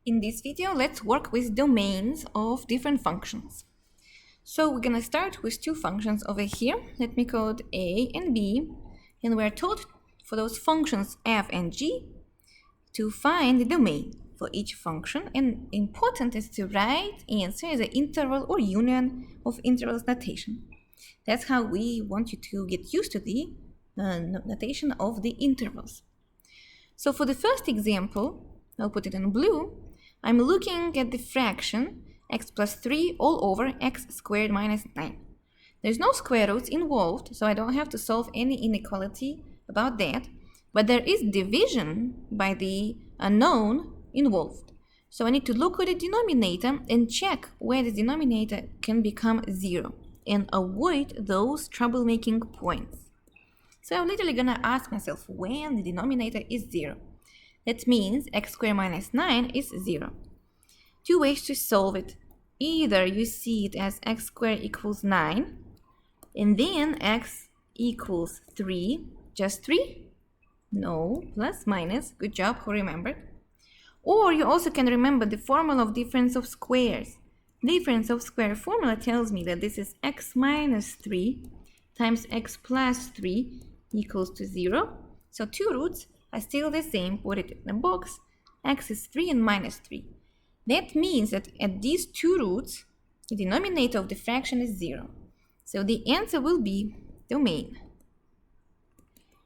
In this video, let's work with domains of different functions. So we're gonna start with two functions over here. Let me code a and b, and we're told for those functions f and g to find the domain for each function, and important is to write answer as an interval or union of intervals notation. That's how we want you to get used to the notation of the intervals. So for the first example, I'll put it in blue. I'm looking at the fraction x plus 3 all over x squared minus 9. There's no square roots involved, so I don't have to solve any inequality about that, but there is division by the unknown involved. So I need to look at the denominator and check where the denominator can become 0 and avoid those troublemaking points. So I'm literally gonna ask myself when the denominator is 0. That means x squared minus 9 is 0. Two ways to solve it. Either you see it as x squared equals 9, and then x equals 3, just 3? No, plus minus, good job, who remembered? Or you also can remember the formula of difference of squares. Difference of square formula tells me that this is x minus 3 times x plus 3 equals to 0. So two roots are still the same, put it in a box, x is 3 and minus 3. That means that at these two roots, the denominator of the fraction is 0. So the answer will be domain.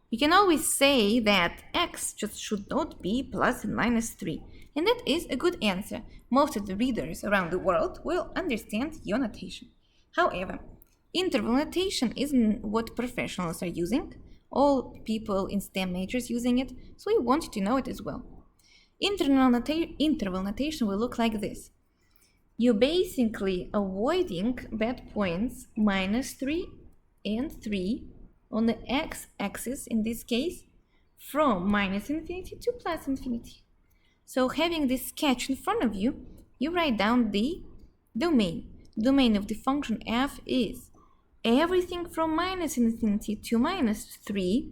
You can always say that x just should not be plus and minus 3, and that is a good answer. Most of the readers around the world will understand your notation. However, interval notation isn't what professionals are using. All people in STEM majors using it, so we want you to know it as well. Interval notation will look like this. You're basically avoiding bad points minus 3 and 3 on the x-axis, in this case, from minus infinity to plus infinity. So having this sketch in front of you, you write down the domain. Domain of the function f is everything from minus infinity to minus 3.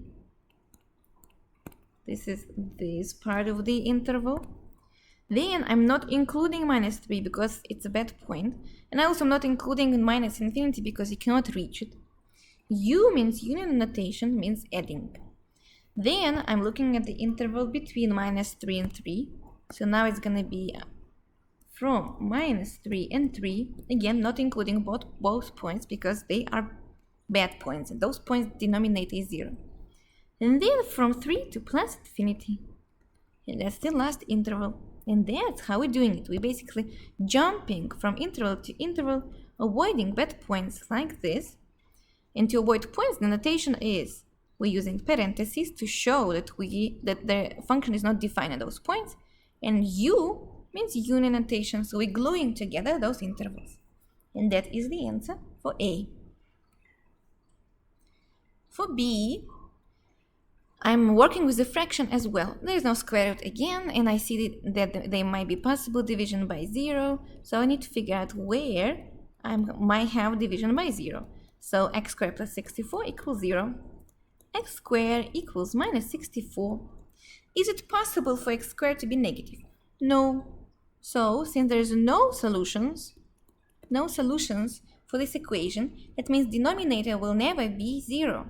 This is this part of the interval. Then I'm not including minus 3 because it's a bad point. And I also am not including minus infinity because you cannot reach it. U means union notation, means adding. Then I'm looking at the interval between minus 3 and 3. So now it's going to be from minus 3 and 3, again not including both points because they are bad points, and those points denominator is 0. And then from 3 to plus infinity, and that's the last interval. And that's how we're doing it. We're basically jumping from interval to interval, avoiding bad points like this. And to avoid points, the notation is we're using parentheses to show that the function is not defined at those points, and U means union notation, so we're gluing together those intervals. And that is the answer for A. For B, I'm working with the fraction as well. There is no square root again, and I see that there might be possible division by 0, so I need to figure out where I might have division by 0. So x squared plus 64 equals 0. X squared equals minus 64. Is it possible for x squared to be negative? No. So, since there is no solutions for this equation, that means denominator will never be 0.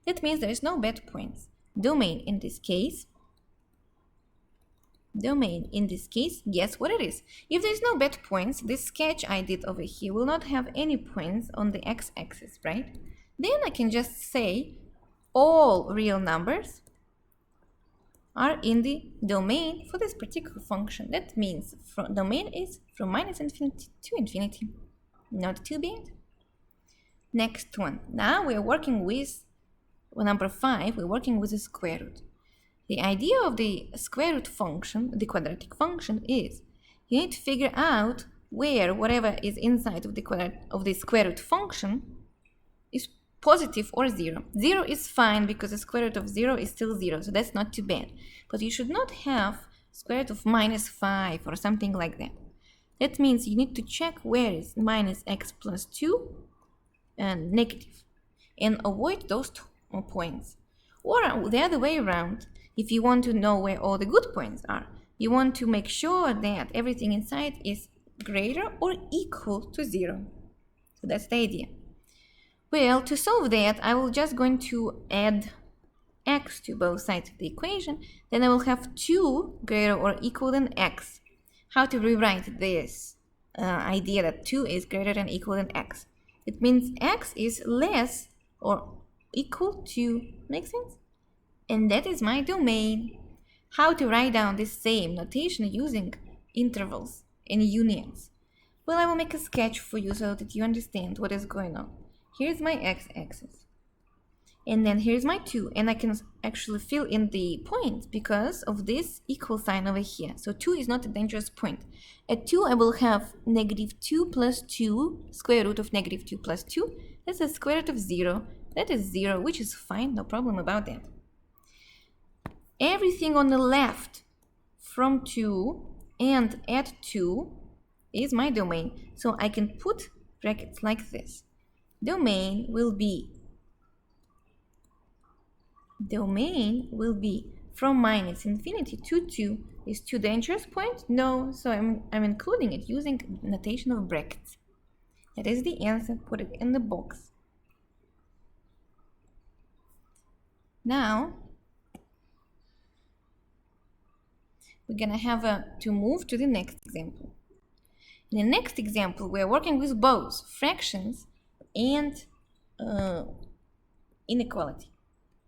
That means there is no bad points. Domain in this case, guess what it is? If there is no bad points, this sketch I did over here will not have any points on the x-axis, right? Then I can just say all real numbers are in the domain for this particular function. That means domain is from minus infinity to infinity. Not too bad. Next one. Now we're working with number 5. We're working with the square root. The idea of the square root function, the quadratic function, is you need to figure out where whatever is inside of the square root function is positive or 0. 0 is fine because the square root of 0 is still 0, so that's not too bad. But you should not have square root of minus 5 or something like that. That means you need to check where is minus x plus 2 and negative, and avoid those 2 points. Or the other way around, if you want to know where all the good points are, You want to make sure that everything inside is greater or equal to 0. So that's the idea. Well, to solve that, I will just going to add x to both sides of the equation. Then I will have 2 greater or equal than x. How to rewrite this idea that 2 is greater than equal than x? It means x is less or equal to, make sense? And that is my domain. How to write down this same notation using intervals and unions? Well, I will make a sketch for you so that you understand what is going on. Here's my x-axis. And then here's my 2. And I can actually fill in the points because of this equal sign over here. So 2 is not a dangerous point. At 2, I will have negative 2 plus 2, square root of negative 2 plus 2. That's the square root of 0. That is 0, which is fine, no problem about that. Everything on the left from 2 and at 2 is my domain. So I can put brackets like this. Domain will be from minus infinity to 2. Is 2 dangerous point? No, so I'm including it using notation of brackets. That is the answer. Put it in the box. Now we're gonna have to move to the next example. In the next example, we're working with both fractions and inequality.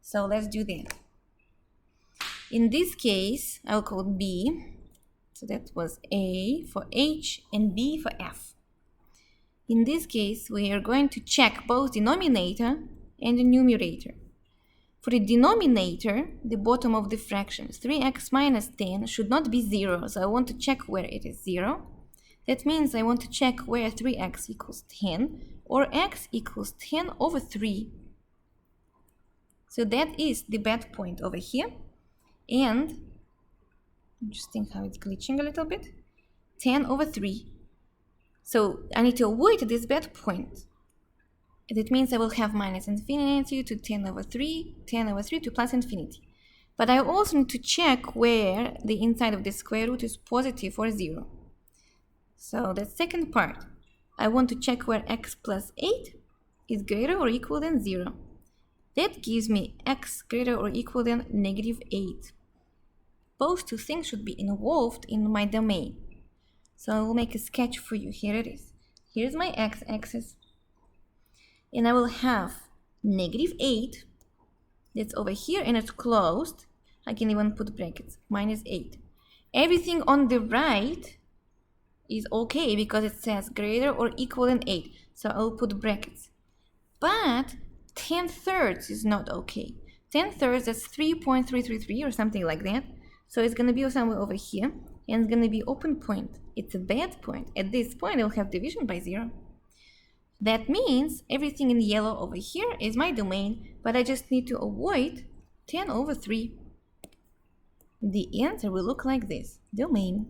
So let's do that. In this case, I'll call B. So that was A for H and B for F. In this case, we are going to check both denominator and the numerator. For the denominator, the bottom of the fraction, 3x minus 10 should not be 0. So I want to check where it is 0. That means I want to check where 3x equals 10 or x equals 10 over 3. So that is the bad point over here. And just think how it's glitching a little bit. 10 over 3. So I need to avoid this bad point. That means I will have minus infinity to 10 over 3 to plus infinity. But I also need to check where the inside of the square root is positive or 0. So the second part, I want to check where x plus 8 is greater or equal than 0. That gives me x greater or equal than negative 8. Both two things should be involved in my domain. So I will make a sketch for you. Here it is. Here's my x-axis. And I will have negative 8. That's over here and it's closed. I can even put brackets. Minus 8. Everything on the right is okay because it says greater or equal than 8. So I'll put brackets. But 10/3 is not okay. 10/3, that's 3.333 or something like that. So it's going to be somewhere over here. And it's going to be open point. It's a bad point. At this point, I'll have division by 0. That means everything in yellow over here is my domain, but I just need to avoid 10 over 3. The answer will look like this. Domain.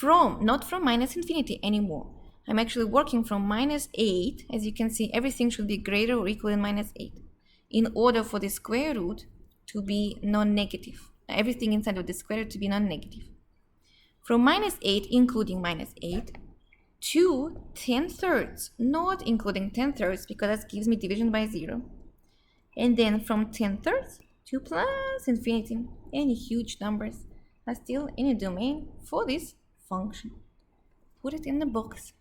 Not from minus infinity anymore. I'm actually working from minus 8. As you can see, everything should be greater or equal than minus 8 in order for the square root to be non-negative. Everything inside of the square root to be non-negative. From minus 8, including minus 8, to 10/3, not including 10/3 because that gives me division by 0. And then from 10/3 to plus infinity, any huge numbers are still in a domain for this function. Put it in the box.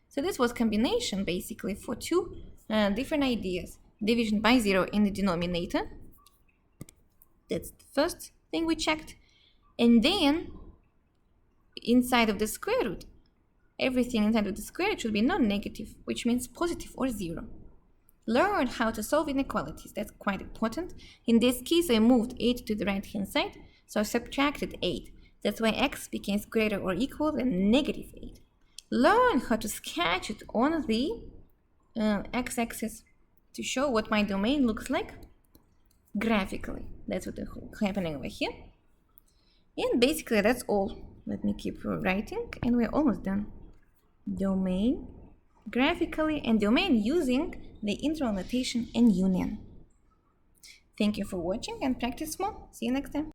So this was combination basically for two different ideas. Division by 0 in the denominator. That's the first thing we checked. And then inside of the square root, everything inside of the square root should be non-negative, which means positive or 0. Learn how to solve inequalities. That's quite important. In this case, I moved 8 to the right-hand side, so I subtracted 8. That's why x becomes greater or equal than negative 8. Learn how to sketch it on the x-axis to show what my domain looks like graphically. That's what is happening over here. And basically that's all. Let me keep writing and we're almost done. Domain graphically and domain using the interval notation and union. Thank you for watching and practice more. See you next time.